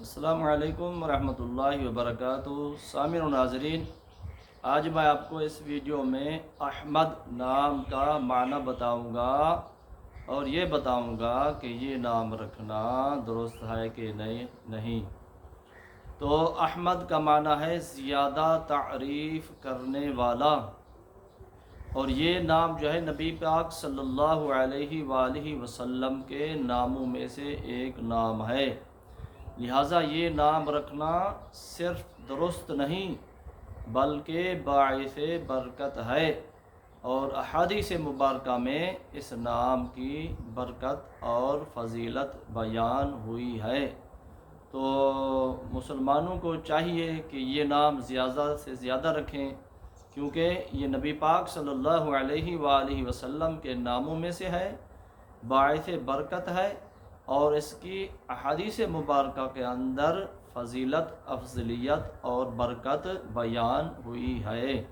السلام علیکم ورحمۃ اللہ وبرکاتہ۔ سامعین و ناظرین، آج میں آپ کو اس ویڈیو میں احمد نام کا معنی بتاؤں گا اور یہ بتاؤں گا کہ یہ نام رکھنا درست ہے کہ نہیں۔ تو احمد کا معنی ہے زیادہ تعریف کرنے والا، اور یہ نام جو ہے نبی پاک صلی اللہ علیہ وآلہ وسلم کے ناموں میں سے ایک نام ہے، لہٰذا یہ نام رکھنا صرف درست نہیں بلکہ باعث برکت ہے، اور احادیث مبارکہ میں اس نام کی برکت اور فضیلت بیان ہوئی ہے۔ تو مسلمانوں کو چاہیے کہ یہ نام زیادہ سے زیادہ رکھیں، کیونکہ یہ نبی پاک صلی اللہ علیہ وآلہ وسلم کے ناموں میں سے ہے، باعث برکت ہے، اور اس کی احادیث مبارکہ کے اندر فضیلت، افضلیت اور برکت بیان ہوئی ہے۔